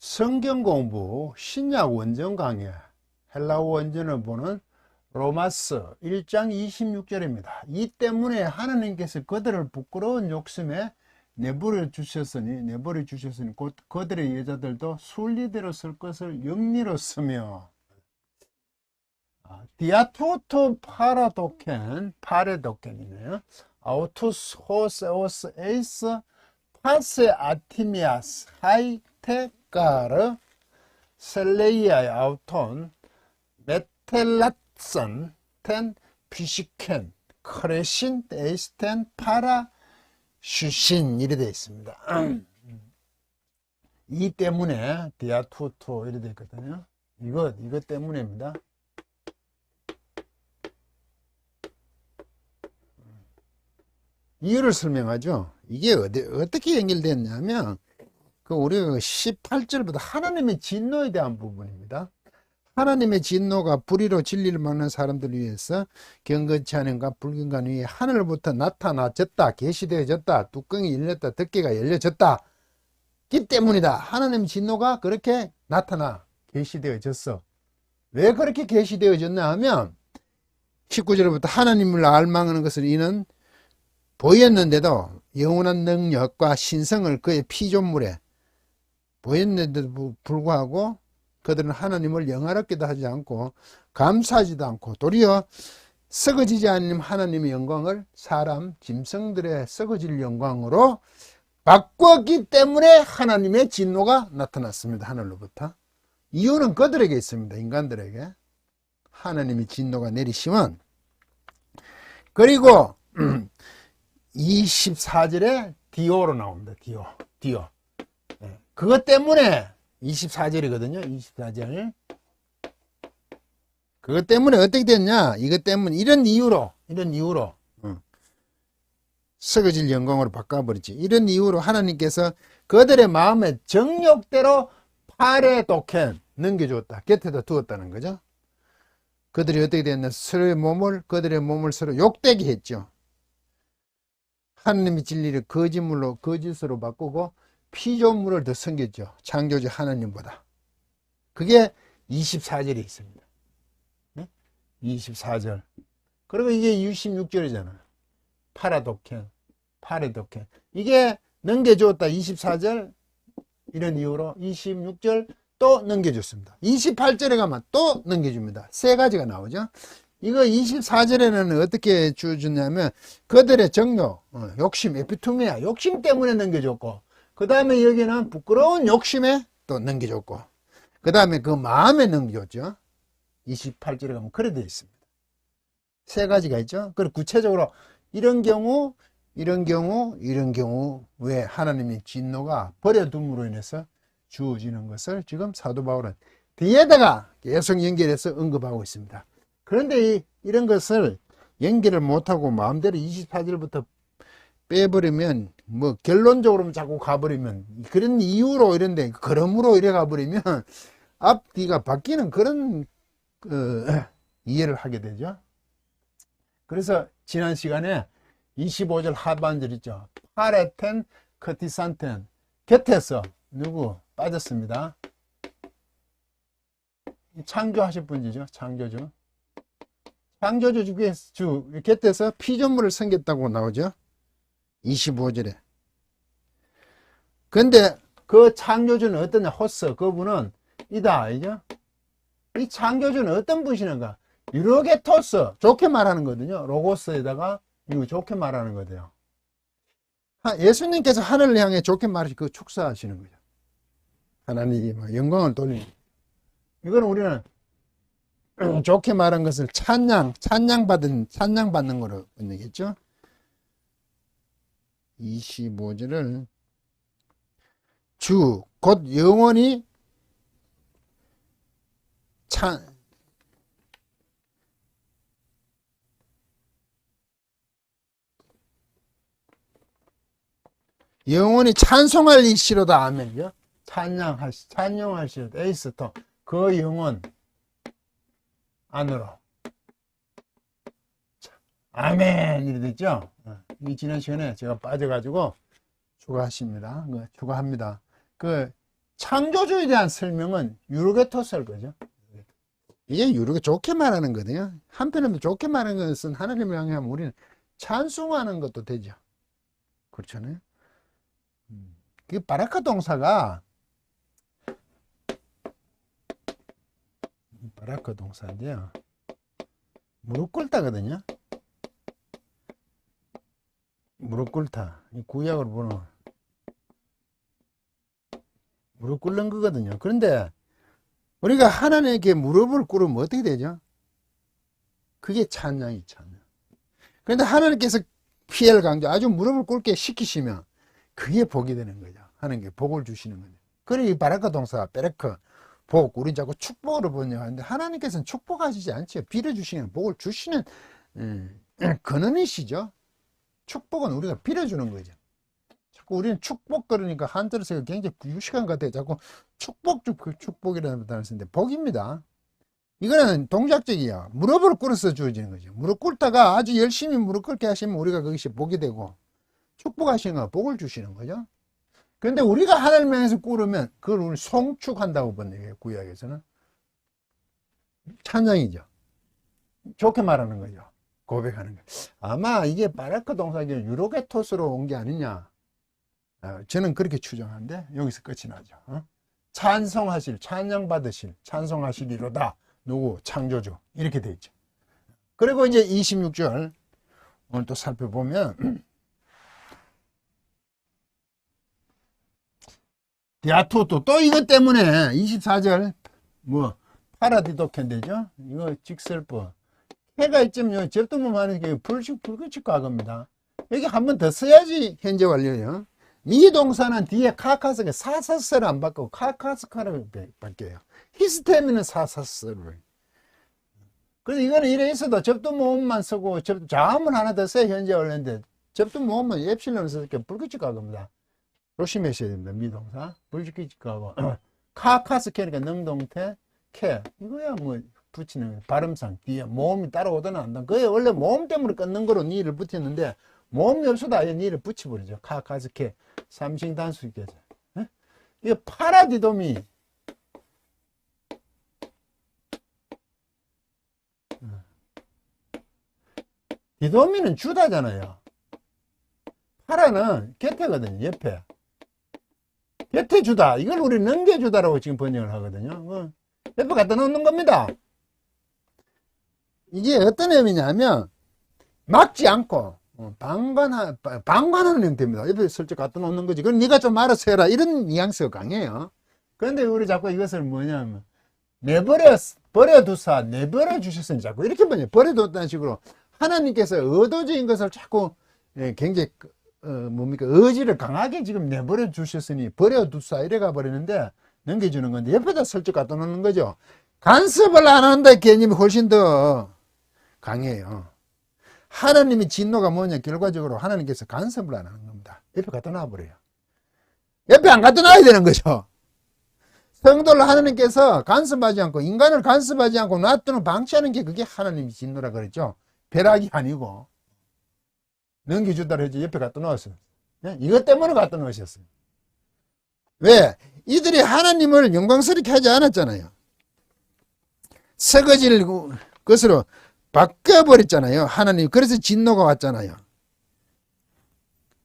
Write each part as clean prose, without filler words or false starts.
성경 공부 신약 원전 강의 헬라어 원전을 보는 로마서 1장 26절입니다. 이 때문에 하나님께서 그들을 부끄러운 욕심에 내버려 주셨으니 곧 그들의 여자들도 순리대로 쓸 것을 영리로 쓰며 디아토토 파레도켄이네요. 아우투스 호세오스 에이스 파세 아티미아스 하이테카르 셀레이아의 아우톤 메텔라선 텐 피시켄 크레신 에이스텐 파라 슈신 이래 되어 있습니다. 이 때문에 디아투토 이래 되어 있거든요. 이것 때문에입니다. 이유를 설명하죠. 이게 어떻게 연결됐냐면 우리 18절부터 하나님의 진노에 대한 부분입니다. 하나님의 진노가 불의로 진리를 막는 사람들을 위해서 경건치 않은가 불경간 위에 하늘로부터 나타나졌다, 계시되어졌다, 뚜껑이 열렸다, 덮개가 열려졌다. 이 때문이다. 하나님의 진노가 그렇게 나타나 계시되어졌어. 왜 그렇게 계시되어졌나 하면 19절부터 하나님을 알망하는 것을 이는 보였는데도 영원한 능력과 신성을 그의 피조물에 보였는데도 불구하고 그들은 하나님을 영화롭게도 하지 않고 감사하지도 않고 도리어 썩어지지 않는 하나님의 영광을 사람 짐승들의 썩어질 영광으로 바꿨기 때문에 하나님의 진노가 나타났습니다. 하늘로부터. 이유는 그들에게 있습니다. 인간들에게 하나님의 진노가 내리시면, 그리고 24절에 디오로 나옵니다. 디오. 그것 때문에 24절이거든요. 24절. 그것 때문에 어떻게 됐냐? 이것 때문에 이런 이유로 썩어질 영광으로 바꿔버렸지. 이런 이유로 하나님께서 그들의 마음의 정욕대로 파레도켄 넘겨주었다. 곁에다 두었다는 거죠. 그들이 어떻게 됐냐? 그들의 몸을 서로 욕되게 했죠. 하나님의 진리를 거짓으로 바꾸고 피조물을 더 섬겼죠. 창조주 하나님보다. 그게 24절에 있습니다. 24절. 그리고 이게 26절이잖아요. 파레도켄. 이게 넘겨주었다. 24절. 이런 이유로 26절 또 넘겨줬습니다. 28절에 가면 또 넘겨줍니다. 세 가지가 나오죠. 이거 24절에는 어떻게 주냐면 그들의 정욕, 욕심, 에피투미아, 욕심 때문에 넘겨줬고, 그 다음에 여기는 부끄러운 욕심에 또 넘겨줬고, 그 다음에 그 마음에 넘겨줬죠. 28절에 가면 그래 되어 있습니다. 세 가지가 있죠. 그리고 구체적으로 이런 경우 왜 하나님의 진노가 버려둠으로 인해서 주어지는 것을 지금 사도 바울은 뒤에다가 계속 연결해서 언급하고 있습니다. 그런데 이런 것을 연결을 못하고 마음대로 24절부터 빼버리면, 결론적으로 자꾸 가버리면, 그런 이유로 이런데, 그러므로 이래 가버리면, 앞뒤가 바뀌는 그런, 이해를 하게 되죠. 그래서 지난 시간에 25절 하반절 있죠. 파레텐, 커티산텐. 곁에서, 누구? 빠졌습니다. 창조하실 분이죠. 창조주 곁에서 피조물을 섬겼다고 나오죠. 25절에. 근데 그 창조주는 어떠냐? 호스, 그분은 이다, 알죠? 이 창조주는 어떤 분이신가? 유로게토스, 좋게 말하는 거거든요. 로고스에다가 이거 좋게 말하는 거예요. 예수님께서 하늘을 향해 좋게 말하시 그 축사하시는 거죠. 하나님이 영광을 돌리는. 이거는 우리는 좋게 말한 것을 찬양받는 거로 번역했죠. 25절을 주, 곧 영원히 찬송할 이시로다. 아멘요. 찬양하시로다. 에이스토. 그 영혼 안으로. 아멘. 이래 됐죠? 이 지난 시간에 제가 빠져가지고 추가합니다. 창조주에 대한 설명은 유로게토스일 거죠. 이게 유로게 좋게 말하는 거거든요. 한편으로 좋게 말하는 것은 하나님을 향하면 우리는 찬송하는 것도 되죠. 그렇잖아요. 그 바라카 동사가 바라카 동사인데요. 무릎 꿇다거든요. 무릎 꿇다. 이 구약으로 보는 무릎 꿇는 거거든요. 그런데 우리가 하나님께 무릎을 꿇으면 어떻게 되죠? 그게 찬양이 찬양. 그런데 하나님께서 피해를 강조 아주 무릎을 꿇게 시키시면 그게 복이 되는 거죠. 하나님께 복을 주시는 거죠. 그래 이 바라카 동사 베레크 복 우린 자꾸 축복으로 번역하는데 하나님께서는 축복하시지 않죠. 빌어주시는 복을 주시는 근원이시죠. 축복은 우리가 빌어주는 거죠. 자꾸 우리는 축복 그러니까 한자로서 굉장히 유식한 것 같아요. 자꾸 축복이라는 단어를 쓰는데 복입니다. 이거는 동작적이야. 무릎을 꿇어서 주어지는 거죠. 무릎 꿇다가 아주 열심히 무릎 꿇게 하시면 우리가 그것이 복이 되고 축복하시는 거 복을 주시는 거죠. 그런데 우리가 하나님 향해서 꿇으면 그걸 우리 송축한다고 번역해요. 구약에서는 찬양이죠. 좋게 말하는 거죠. 고백하는 거. 아마 이게 바라크 동사가 유로게토스로 온 게 아니냐. 저는 그렇게 추정하는데 여기서 끝이 나죠. 찬송하실, 찬양받으실, 찬송하시리로다. 누구? 창조주. 이렇게 돼 있죠. 그리고 이제 26절 오늘 또 살펴보면 디아토토 또 이것 때문에 24절 뭐 파라디도켄 되죠. 이거 직설법 해가 있으면 접두문 하는 게 불규칙 과거입니다. 여기 한 번 더 써야지 현재 완료예요. 이 동사는 뒤에 카카스가 사사스를 안 바꾸고 카카스카를 바뀌어요. 히스테미는 사사스를. 그래서 이거는 이래 있어도 접두모음만 쓰고 자음을 하나 더 써야 현재 완료인데 접두모음은 엡실론을 쓰니까 불규칙 과거입니다. 조심하셔야 됩니다. 미동사 불규칙 과거. 카카스케니까 능동태 캐 이거야 뭐 붙이는 발음상 뒤에 모음이 따라오든 안 든. 그게 원래 모음 때문에 끊는 거로 니를 붙였는데 모음이 없어도 아예 니를 붙여버리죠. 카카스케 삼신 단수 있겠죠. 이거 파라디돔이 디도미는 주다잖아요. 파라는 곁에거든요. 옆에. 곁에 주다. 이걸 우리 넘겨주다라고 지금 번역을 하거든요. 옆에 갖다 놓는 겁니다. 이게 어떤 의미냐면 막지 않고 방관하는 형태입니다. 옆에 슬쩍 갖다 놓는 거지. 그럼 네가 좀 알아서 해라. 이런 뉘앙스가 강해요. 그런데 우리 자꾸 이것을 뭐냐면 버려두사 내버려 주셨으니 자꾸 이렇게 번역 버려뒀다는 식으로 하나님께서 의도적인 것을 자꾸 굉장히 의지를 강하게 지금 내버려 주셨으니 버려두사 이래 가버리는데 넘겨주는 건데 옆에다 슬쩍 갖다 놓는 거죠. 간섭을 안 한다 개념이 훨씬 더 강해요. 하나님의 진노가 뭐냐? 결과적으로 하나님께서 간섭을 안 하는 겁니다. 옆에 갖다 놔버려요. 옆에 안 갖다 놔야 되는 거죠. 성도를 하나님께서 간섭하지 않고 인간을 간섭하지 않고 놔두는 방치하는 게 그게 하나님의 진노라 그랬죠. 벼락이 아니고 넘겨주다를 해서 옆에 갖다 놓았어요. 이것 때문에 갖다 놓으셨어요. 왜? 이들이 하나님을 영광스럽게 하지 않았잖아요. 썩어질 것으로 바뀌어버렸잖아요. 하나님. 그래서 진노가 왔잖아요.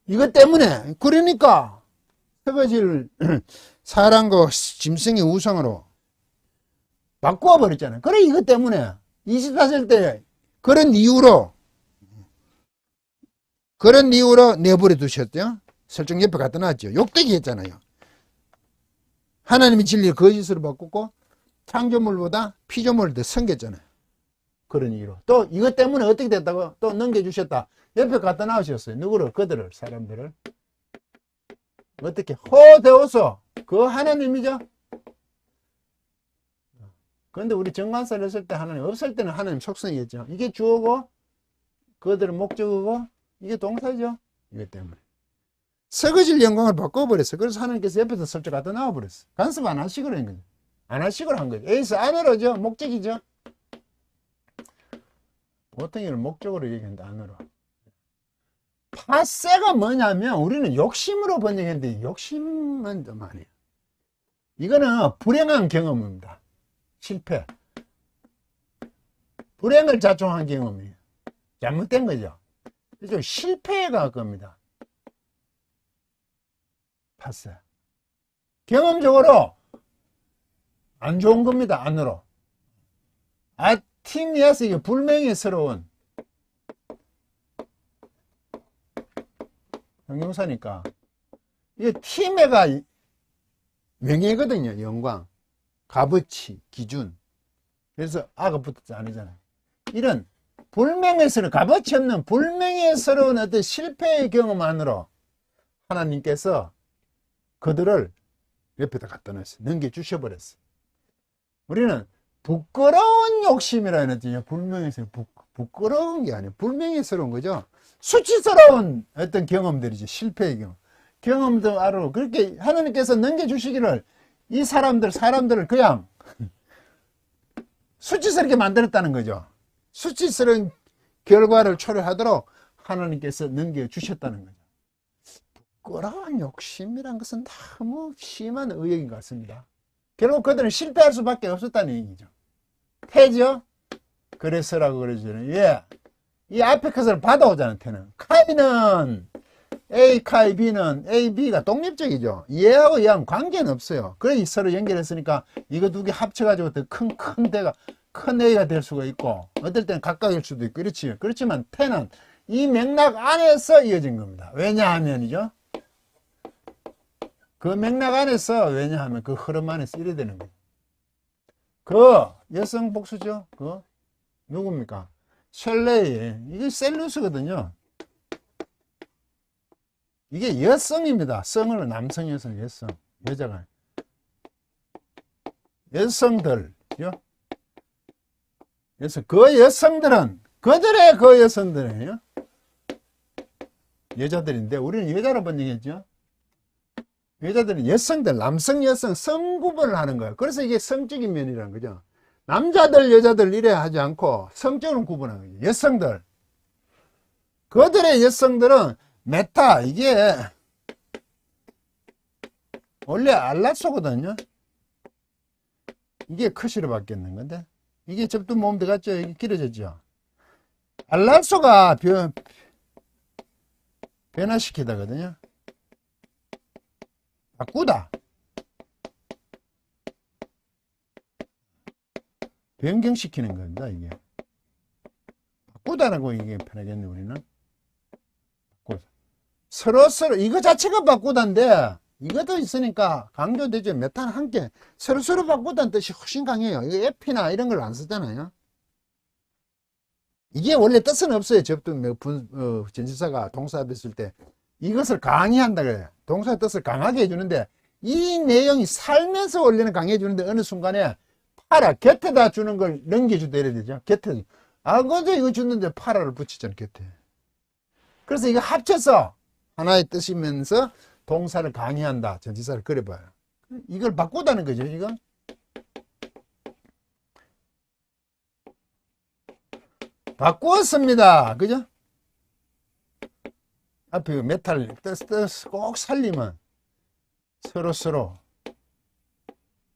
이것 때문에 그러니까 썩어질 사람과 짐승의 우상으로 바꾸어버렸잖아요. 그래 이것 때문에 24절 때 그런 이유로 내버려 두셨대요. 설정 옆에 갖다 놨죠. 욕되게 했잖아요. 하나님의 진리를 거짓으로 바꾸고 창조물보다 피조물을 더 섬겼잖아요. 그런 이유로. 또 이것 때문에 어떻게 됐다고? 또 넘겨주셨다. 옆에 갖다 놔주셨어요. 누구를? 그들을, 사람들을. 어떻게? 호되어서 그 하나님이죠. 그런데 우리 정관사를 했을 때 하나님, 없을 때는 하나님 속성이겠죠. 이게 주어고 그들은 목적이고 이게 동사죠. 이것 때문에. 썩어질 영광을 바꿔버렸어. 그래서 하나님께서 옆에서 슬쩍 갖다 놔버렸어. 간섭 안 하시고 그런 거죠. 안 하시고 한 거죠. 에이스 안으로죠. 목적이죠. 보통 이걸 목적으로 얘기하는데 안으로. 파세가 뭐냐면 우리는 욕심으로 번역했는데 욕심은 좀 아니에요. 이거는 불행한 경험입니다. 실패. 불행을 자초한 경험이에요. 잘못된 거죠. 그죠? 실패에 가까울 겁니다. 봤어요. 경험적으로 안 좋은 겁니다. 안으로. 아티미아스 이게 불명예스러운 형용사니까 이게 팀에가 명예거든요. 영광, 값어치, 기준. 그래서 아가 붙었지 않으잖아요. 이런 불명예스러운, 값어치 없는 불명예스러운 어떤 실패의 경험 안으로 하나님께서 그들을 옆에다 갖다 놨어요. 넘겨주셔버렸어요. 우리는 부끄러운 욕심이라 했더니 불명예스러운, 부끄러운 게 아니에요. 불명예스러운 거죠. 수치스러운 어떤 경험들이죠. 실패의 경험. 경험도 알아. 그렇게 하나님께서 넘겨주시기를 이 사람들을 그냥 수치스럽게 만들었다는 거죠. 수치스러운 결과를 초래하도록 하나님께서 넘겨주셨다는 거죠. 부끄러운 욕심이란 것은 너무 심한 의역인 것 같습니다. 결국 그들은 실패할 수밖에 없었다는 얘기죠. 태죠? 그래서라고 그러잖아요. 예. 이 앞에 것을 받아오잖아요. 태는. 카이는 A, 카이, B는 A, B가 독립적이죠. 얘하고 얘하고 관계는 없어요. 그래 서로 연결했으니까 이거 두 개 합쳐가지고 더 큰 대가 큰 A가 될 수가 있고 어떨 때는 각각일 수도 있고 그렇지. 그렇지만 태는 이 맥락 안에서 이어진 겁니다. 왜냐하면이죠. 그 맥락 안에서 왜냐하면 그 흐름 안에서 이래 되는 거예요. 그 여성 복수죠. 그 누굽니까? 셀레이 이게 셀루스거든요. 이게 여성입니다. 성으로 남성, 여성, 여성, 여자가 여성들요. 그래서 그 여성들은 그들의 그 여성들이에요. 여자들인데 우리는 여자로 번역했죠. 여자들은 여성들, 남성, 여성, 성 구분을 하는 거예요. 그래서 이게 성적인 면이라는 거죠. 남자들, 여자들 이래 하지 않고 성적으로 구분하는 거죠. 여성들. 그들의 여성들은 메타, 이게 원래 알라소거든요. 이게 커시로 바뀌었는 건데 이게 접두 모음 들어갔죠. 이게 길어졌죠. 알라소가 변화시키다거든요. 바꾸다. 변경시키는 겁니다. 이게 바꾸다라고 이게 편하겠네. 우리는 서로 이거 자체가 바꾸다인데 이것도 있으니까 강조되죠. 메타는 함께 서로 바꾸다는 뜻이 훨씬 강해요. 이거 에피나 이런 걸 안 쓰잖아요. 이게 원래 뜻은 없어요. 전치사가 동사 앞에 쓸 때 이것을 강의한다 그래요. 동사의 뜻을 강하게 해주는데 이 내용이 살면서 원래는 강해 주는데 어느 순간에 파라 곁에다 주는 걸 넘겨주다 이래야 되죠. 곁에 그것도 이거 주는데 파라를 붙이잖아요. 곁에. 그래서 이거 합쳐서 하나의 뜻이면서 동사를 강의한다. 전치사를 그려봐요. 이걸 바꾸다는 거죠. 이거 바꾸었습니다. 그죠? 앞에 메탈 뜻 꼭 살리면 서로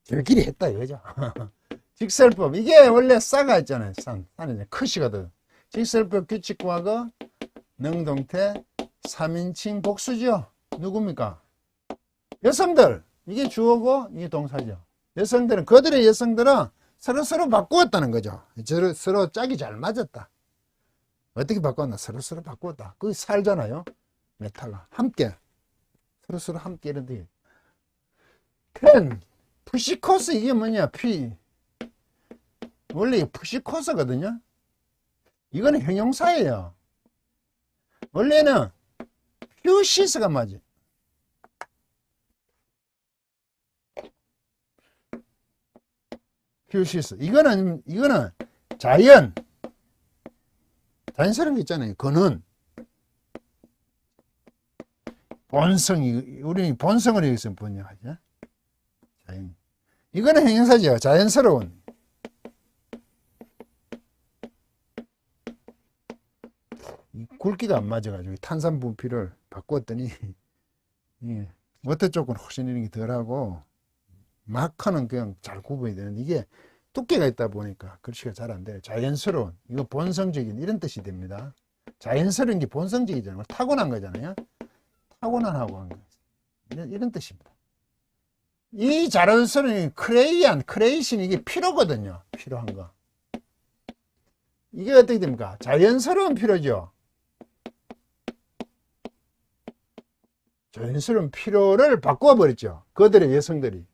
저끼리 했다 이거죠. 직설법 이게 원래 싸가 있잖아요. 산이 크시거든. 직설법 규칙과거 능동태 3인칭 복수죠. 누굽니까? 여성들. 이게 주어고 이게 동사죠. 여성들은 그들의 여성들은 서로 바꾸었다는 거죠. 서로 짝이 잘 맞았다. 어떻게 바꿨나? 서로 바꾸었다. 그게 살잖아요. 메타가 함께 서로 함께 이런데 푸시코스 이게 뭐냐? 원래 푸시코스거든요. 이거는 형용사예요. 원래는 퓨시스가 맞지. 퓨시스. 이거는 자연스러운 게 있잖아요. 그는 본성이 우리는 본성을 여기서 번역하죠. 이거는 형용사죠. 자연스러운. 굵기가 안 맞아가지고 탄산 부피를 바꿨더니 워터 쪽은 훨씬 이런 게 덜하고 마커는 그냥 잘 구분이 되는데 이게 두께가 있다 보니까 글씨가 잘 안 돼요. 자연스러운, 이거 본성적인 이런 뜻이 됩니다. 자연스러운 게 본성적이잖아요. 타고난 거잖아요. 타고난 하고 한 거. 이런 뜻입니다. 이 자연스러운 크레이션 이게 필요거든요. 필요한 거. 이게 어떻게 됩니까? 자연스러운 필요죠. 자연스러운 필요를 바꿔버렸죠. 그들의 여성들이.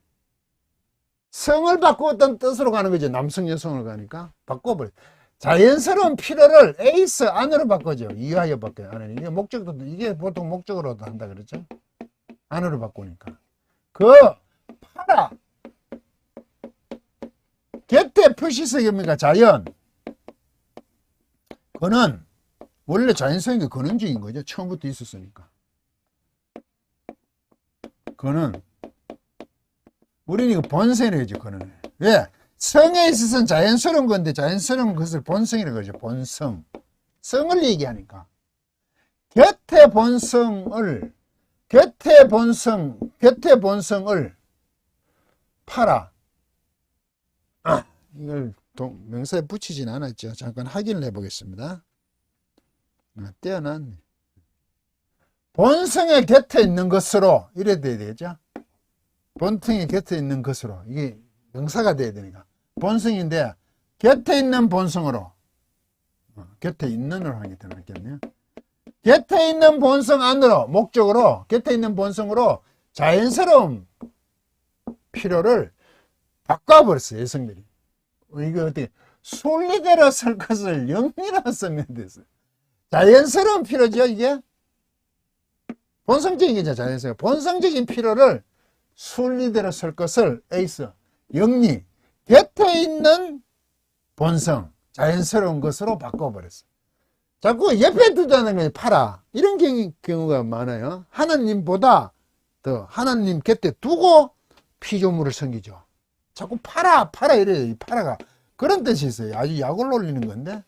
성을 바꾸었던 뜻으로 가는 거죠. 남성, 여성을 가니까. 바꿔버렸죠. 자연스러운 필요를 에이스 안으로 바꿔죠. 이하여 바꿔요. 안에. 이게 목적도, 이게 보통 목적으로도 한다 그랬죠. 안으로 바꾸니까. 파라. 곁에 표시석입니까? 자연. 그는 원래 자연성이 근원적인 거죠. 처음부터 있었으니까. 그는 우리는 이거 본성이라고 하죠. 그는 왜? 성에 있어서는 자연스러운 건데 자연스러운 것을 본성이라고 그러죠. 본성. 성을 얘기하니까 곁의 본성을 팔아. 이걸 명사에 붙이진 않았죠. 잠깐 확인을 해보겠습니다. 떼어놨네. 본성의 곁에 있는 것으로 이래 돼야 되죠. 본성의 곁에 있는 것으로 이게 명사가 돼야 되니까 본성인데 곁에 있는 본성으로 곁에 있는으로 하는 게 더 낫겠네요. 곁에 있는 본성 안으로 목적으로 곁에 있는 본성으로 자연스러운 필요를 바꿔버렸어요. 여성들이. 이거 어떻게 순리대로 쓸 것을 영리로 쓰면 됐어요. 자연스러운 필요죠. 이게 본성적인 게 자연스러워요. 본성적인 필요를 순리대로 쓸 것을 에이스 영리 곁에 있는 본성 자연스러운 것으로 바꿔버렸어요. 자꾸 옆에 두자는 거예요. 팔아. 이런 경우가 많아요. 하나님보다 더 하나님 곁에 두고 피조물을 섬기죠. 자꾸 팔아 이래요. 이 팔아가 그런 뜻이 있어요. 아주 약을 올리는 건데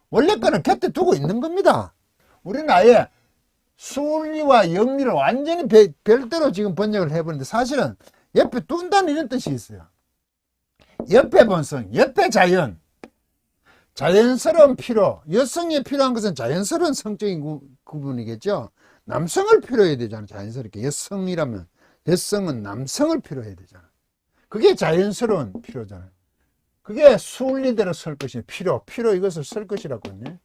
원래 거는 곁에 두고 있는 겁니다. 우리는 아예 순리와 영리를 완전히 별도로 지금 번역을 해버리는데 사실은 옆에 둔다는 이런 뜻이 있어요. 옆에 본성, 옆에 자연, 자연스러운 필요, 여성이 필요한 것은 자연스러운 성적인 구분이겠죠. 남성을 필요해야 되잖아요. 자연스럽게. 여성이라면 여성은 남성을 필요해야 되잖아요. 그게 자연스러운 필요잖아요. 그게 순리대로 쓸 것이 필요 이것을 쓸 것이라고 했네.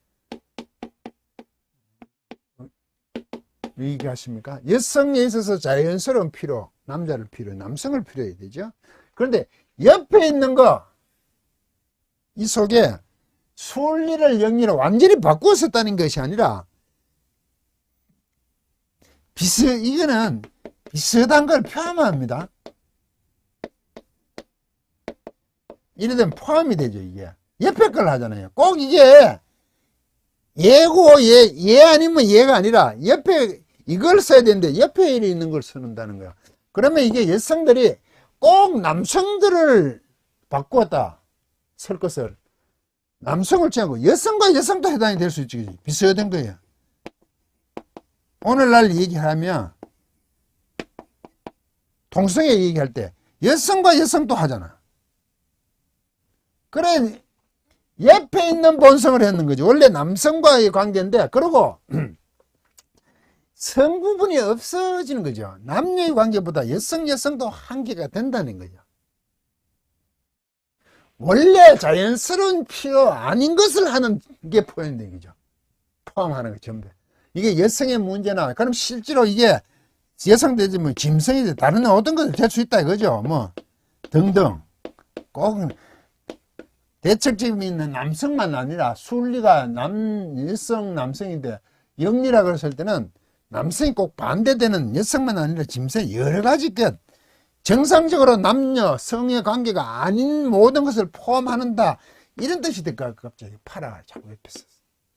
얘기하십니까? 여성에 있어서 자연스러운 필요, 남자를 필요해, 남성을 필요해야 되죠. 그런데 옆에 있는 거, 이 속에 순리를 영리로 완전히 바꾸어 썼다는 것이 아니라 이거는 비슷한 걸 포함합니다. 이래 되면 포함이 되죠. 이게 옆에 걸 하잖아요. 꼭 이게 얘고 얘 아니면 얘가 아니라 옆에 이걸 써야 되는데 옆에 있는 걸 쓰는다는 거야. 그러면 이게 여성들이 꼭 남성들을 바꾸었다 쓸 것을 남성을 취하고 여성과 여성도 해당이 될 수 있지. 비슷한 거예요. 오늘날 얘기하면 동성애 얘기할 때 여성과 여성도 하잖아. 그래 옆에 있는 본성을 했는 거죠. 원래 남성과의 관계인데 그러고 성부분이 없어지는 거죠. 남녀의 관계보다 여성도 한계가 된다는 거죠. 원래 자연스러운 필요 아닌 것을 하는 게 포인트인 거죠. 포함하는 거 전부. 이게 여성의 문제나 그럼 실제로 이게 여성 되지면 짐승이 돼. 다른 어떤 것을 될 수 있다 이거죠. 뭐 등등. 꼭 대척점이 있는 남성만 아니라 순리가 여성 남성인데 영리라 그랬을 때는 남성이 꼭 반대되는 여성만 아니라 짐승 여러 가지 것 정상적으로 남녀 성의 관계가 아닌 모든 것을 포함한다 이런 뜻이 될까 갑자기 팔아가 자꾸 옆에 있었어.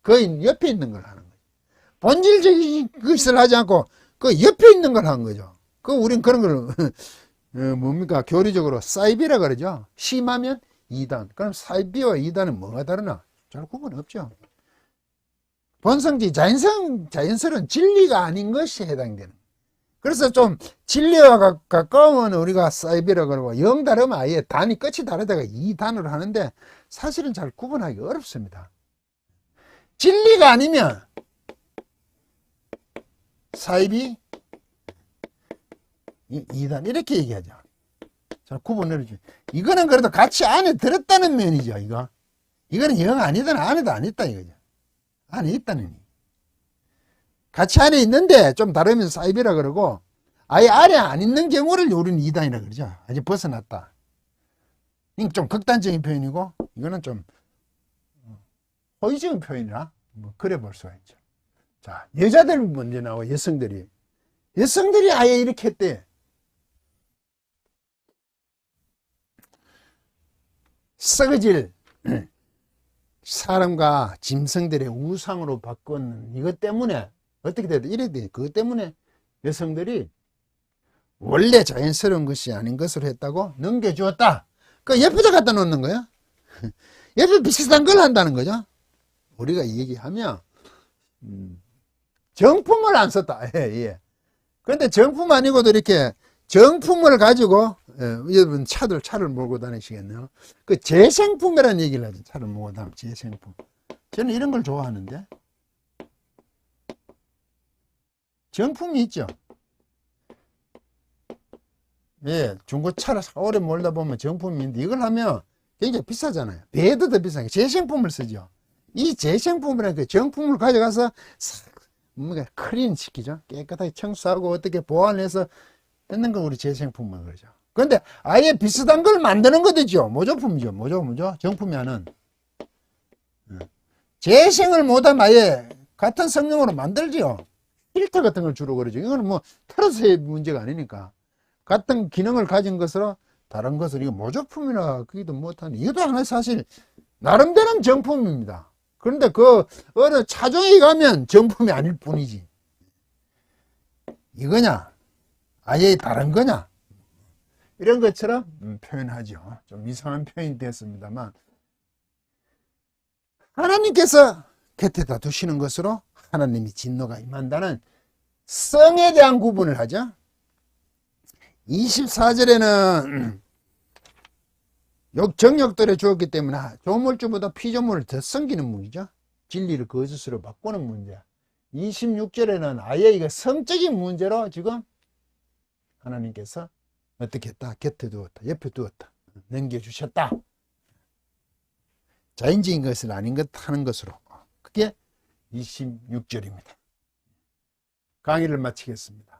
그 옆에 있는 걸 하는 거죠. 본질적인 것을 하지 않고 그 옆에 있는 걸 하는 거죠. 우린 그런 걸 뭡니까 교리적으로 사이비라 그러죠. 심하면 2단. 그럼 사이비와 2단은 뭐가 다르나? 별 구분 없죠. 본성지 자연스러운 진리가 아닌 것이 해당되는. 그래서 좀 진리와 가까우면 우리가 사이비라 그러고 영 다르면 아예 단이 끝이 다르다가 이 단으로 하는데 사실은 잘 구분하기 어렵습니다. 진리가 아니면 사이비 2단 이렇게 얘기하죠. 자, 구분을 해줘. 이거는 그래도 같이 안에 들었다는 면이죠. 이거는 영 아니든 안에도 안 있다 이거죠. 안에 있다는. 같이 안에 있는데 좀 다르면 사이비라 그러고 아예 안에 안 있는 경우를 우리는 2단이라 그러죠. 아직 벗어났다. 이건 좀 극단적인 표현이고 이거는 좀 호의적인 표현이라 뭐 그래 볼 수가 있죠. 자, 여자들 먼저 나와. 여성들이 아예 이렇게 했대. 썩어질 사람과 짐승들의 우상으로 바꾼 이것 때문에 어떻게 돼도 이래 돼. 그것 때문에 여성들이 원래 자연스러운 것이 아닌 것으로 했다고 넘겨주었다. 그 옆에다 갖다 놓는 거야. 옆에 비슷한 걸 한다는 거죠. 우리가 이 얘기하면 정품을 안 썼다. 예. 그런데 정품 아니고도 이렇게 정품을 가지고 여러분 차를 몰고 다니시겠네요. 그 재생품이라는 얘기를 하죠. 차를 몰고 다니면 재생품. 저는 이런 걸 좋아하는데 정품이 있죠. 예, 중고차를 오래 몰다 보면 정품이 있는데 이걸 하면 굉장히 비싸잖아요. 배도 더 비싸게 재생품을 쓰죠. 이 재생품이라는 그 정품을 가져가서 뭔가 클린 시키죠. 깨끗하게 청소하고 어떻게 보완해서 했는 걸 우리 재생품을 그러죠. 그런데 아예 비슷한 걸 만드는 거죠. 모조품이죠. 모조. 정품이 하는. 재생을 못하면 아예 같은 성능으로 만들죠. 필터 같은 걸 주로 그러죠. 이거는 뭐 털어서의 문제가 아니니까. 같은 기능을 가진 것으로 다른 것을 이거 모조품이라 그기도 못하는 이것도 하나 사실 나름대로는 정품입니다. 그런데 그 어느 차종에 가면 정품이 아닐 뿐이지. 이거냐 아예 다른 거냐 이런 것처럼 표현하죠. 좀 이상한 표현이 됐습니다만 하나님께서 곁에다 두시는 것으로 하나님이 진노가 임한다는 성에 대한 구분을 하죠. 24절에는 정욕들에 주었기 때문에 조물주보다 피조물을 더 섬기는 문제죠. 진리를 거짓으로 바꾸는 문제. 26절에는 아예 이거 성적인 문제로 지금 하나님께서 어떻게 했다? 곁에 두었다. 옆에 두었다. 넘겨주셨다. 자연적인 것을 아닌 것 하는 것으로. 그게 26절입니다. 강의를 마치겠습니다.